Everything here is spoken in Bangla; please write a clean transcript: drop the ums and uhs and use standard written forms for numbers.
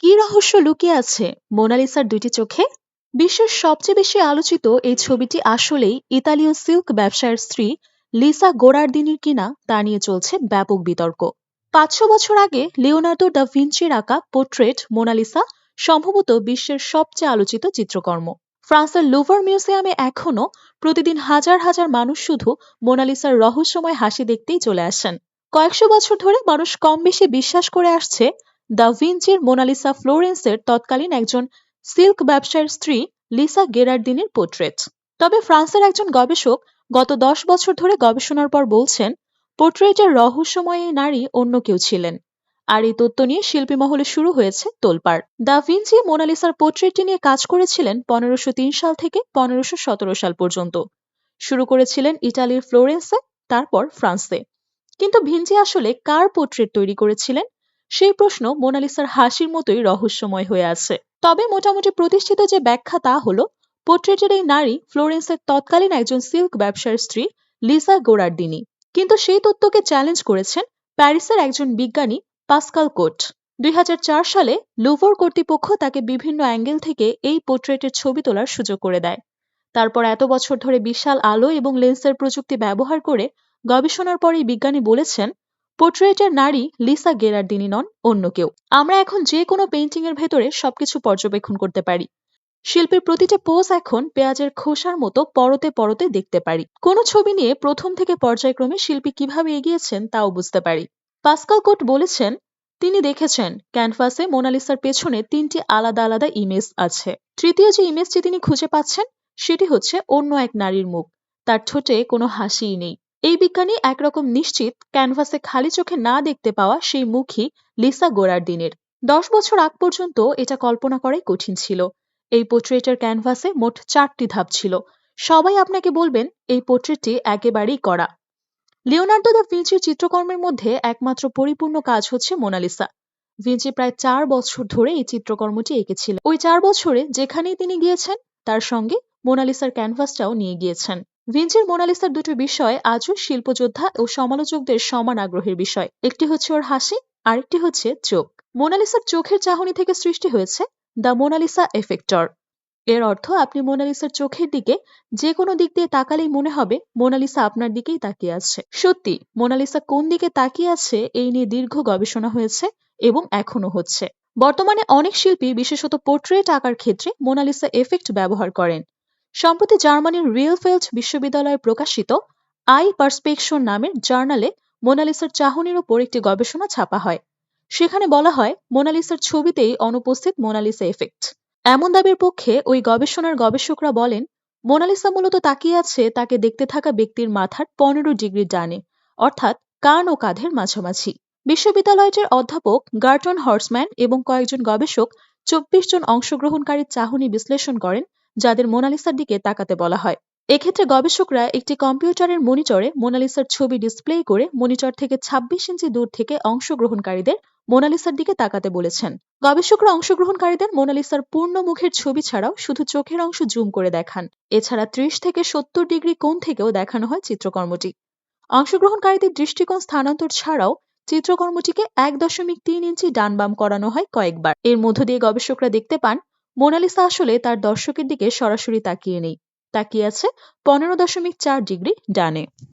কি রহস্য লুকিয়ে আছে মোনালিসার দুইটি চোখে? বিশ্বের সবচেয়ে বেশি আলোচিত এই ছবিটি আসলেই ইতালীয় সিল্ক ব্যবসায়ের স্ত্রী লিসা গোরার্দিনির কিনা তা নিয়ে চলছে ব্যাপক বিতর্ক। ৫০০ বছর আগে লিওনার্দো দা ভিঞ্চির আঁকা পোর্ট্রেট মোনালিসা সম্ভবত বিশ্বের সবচেয়ে আলোচিত চিত্রকর্ম। ফ্রান্সের লুভার মিউজিয়ামে এখনও প্রতিদিন হাজার হাজার মানুষ শুধু মোনালিসার রহস্যময় হাসি দেখতেই চলে আসেন। কয়েকশো বছর ধরে মানুষ কম বেশি বিশ্বাস করে আসছে দা ভিঞ্চির মোনালিসা ফ্লোরেন্সের তৎকালীন একজন সিল্ক ব্যবসায়ীর স্ত্রী লিসা গেরার্দিনির পোর্ট্রেট। তবে ফ্রান্সের একজন গবেষক গত ১০ বছর ধরে গবেষণার পর বলছেন পোর্ট্রেটের রহস্যময় এই নারী অন্য কেউ ছিলেন। আর এই তথ্য নিয়ে শিল্পী মহলে শুরু হয়েছে তোলপাড়। দা ভিঞ্চি মোনালিসার পোর্ট্রেটটি নিয়ে কাজ করেছিলেন ১৫০৩ সাল থেকে ১৫১৭ সাল পর্যন্ত। শুরু করেছিলেন ইটালির ফ্লোরেন্সে, তারপর ফ্রান্সে। কিন্তু ভিঞ্চি আসলে কার পোর্ট্রেট তৈরি করেছিলেন সেই প্রশ্ন মোনালিসার হাসির মতোই রহস্যময় হয়ে আছে। তবে মোটামুটি প্রতিষ্ঠিত যে ব্যাখ্যা তা হলো পোর্ট্রেটের এই নারী ফ্লোরেন্সের তৎকালীন একজন সিল্ক ব্যবসায়ীর স্ত্রী লিসা গোরার্দিনি। কিন্তু সেই তত্ত্বকে চ্যালেঞ্জ করেছেন প্যারিসের একজন বিজ্ঞানী পাস্কাল কোট। ২০০৪ সালে লুভর কর্তৃপক্ষ তাকে বিভিন্ন অ্যাঙ্গেল থেকে এই পোর্ট্রেটের ছবি তোলার সুযোগ করে দেয়। তারপর এত বছর ধরে বিশাল আলো এবং লেন্সের প্রযুক্তি ব্যবহার করে গবেষণার পর এই বিজ্ঞানী বলেছেন পোর্ট্রেটের নারী লিসা গেরার্দিনি নন, অন্য কেউ। আমরা এখন যে কোনো পেইন্টিং এর ভেতরে সবকিছু পর্যবেক্ষণ করতে পারি। শিল্পীর প্রতিটা পোজ এখন পেঁয়াজের খোসার মতো পরতে পরতে দেখতে পারি। কোনো ছবি নিয়ে প্রথম থেকে পর্যায়ক্রমে শিল্পী কিভাবে এগিয়েছেন তাও বুঝতে পারি। পাস্কাল কোট বলেছেন তিনি দেখেছেন ক্যানভাসে মোনালিসার পেছনে ৩টি আলাদা আলাদা ইমেজ আছে। তৃতীয় যে ইমেজটি তিনি খুঁজে পাচ্ছেন সেটি হচ্ছে অন্য এক নারীর মুখ, তার ঠোঁটে কোনো হাসিই নেই। এই বিজ্ঞানী একরকম নিশ্চিত ক্যানভাসে খালি চোখে না দেখতে পাওয়া সেই মুখই লিসা গোরার্দিনের। ১০ বছর আগ পর্যন্ত এটা কল্পনা করাই কঠিন ছিল। এই পোর্ট্রেটের ক্যানভাসে মোট ৪টি ধাপ ছিল। সবাই আপনাকে বলবেন এই পোর্ট্রেটটি একেবারেই করা। লিওনার্দো দা ভিঞ্চির চিত্রকর্মের মধ্যে একমাত্র পরিপূর্ণ কাজ হচ্ছে মোনালিসা। ভিঞ্চি প্রায় ৪ বছর ধরে এই চিত্রকর্মটি এঁকেছিল। ওই ৪ বছরে যেখানেই তিনি গিয়েছেন তার সঙ্গে মোনালিসার ক্যানভাসটাও নিয়ে গিয়েছেন। ভিঞ্চির মোনালিসার দুটো বিষয় আজও শিল্পযোদ্ধা ও সমালোচকদের সমান আগ্রহের বিষয়। একটি হচ্ছে ওর হাসি, আরেকটি হচ্ছে চোখ। মোনালিসার চোখের চাহনি থেকে সৃষ্টি হয়েছে দ্য মোনালিসা এফেক্টর। এর অর্থ আপনি মোনালিসার চোখের দিকে যে কোনো দিক দিয়ে তাকালেই মনে হবে মোনালিসা আপনার দিকেই তাকিয়ে আছে। সত্যি মোনালিসা কোন দিকে তাকিয়ে আছে এই নিয়ে দীর্ঘ গবেষণা হয়েছে এবং এখনো হচ্ছে। বর্তমানে অনেক শিল্পী বিশেষত পোর্ট্রেট আঁকার ক্ষেত্রে মোনালিসা এফেক্ট ব্যবহার করেন। সম্প্রতি জার্মানির রিয়েলফেল্ড বিশ্ববিদ্যালয়ে প্রকাশিত আই পার্সপেকশন নামের জার্নালে মোনালিসার চাহনির উপর একটি গবেষণা ছাপা হয়। সেখানে বলা হয় মোনালিসার ছবিতেই অনুপস্থিত মোনালিসা এফেক্ট। এমন দাবির পক্ষে ওই গবেষণার গবেষকরা বলেন মোনালিসা মূলত তাকিয়ে আছে তাকে দেখতে থাকা ব্যক্তির মাথার ১৫ ডিগ্রি ডানে, অর্থাৎ কান ও কাঁধের মাঝামাঝি। বিশ্ববিদ্যালয়টির অধ্যাপক গার্টন হর্সম্যান এবং কয়েকজন গবেষক ২৪ জন অংশগ্রহণকারীর চাহনি বিশ্লেষণ করেন যাদের মোনালিসার দিকে তাকাতে বলা হয়। এক্ষেত্রে গবেষকরা একটি কম্পিউটারের মনিটরে মোনালিসার ছবি ডিসপ্লে করে মনিটর থেকে ২৬ ইঞ্চি দূর থেকে অংশগ্রহণকারীদের মোনালিসার দিকে তাকাতে বলেছেন। গবেষকরা অংশগ্রহণকারীদের মোনালিসার পূর্ণ মুখের ছবি ছাড়াও শুধু চোখের অংশ জুম করে দেখান। এছাড়া ৩০ থেকে ৭০ ডিগ্রি কোণ থেকেও দেখানো হয় চিত্রকর্মটি। অংশগ্রহণকারীদের দৃষ্টিকোণ স্থানান্তর ছাড়াও চিত্রকর্মটিকে ১.৩ ইঞ্চি ডান বাম করানো হয় কয়েকবার। এর মধ্য দিয়ে গবেষকরা দেখতে পান মোনালিসা আসলে তার দর্শকের দিকে সরাসরি তাকিয়ে নেই, তাকিয়ে আছে ১৫.৪ ডিগ্রি ডানে।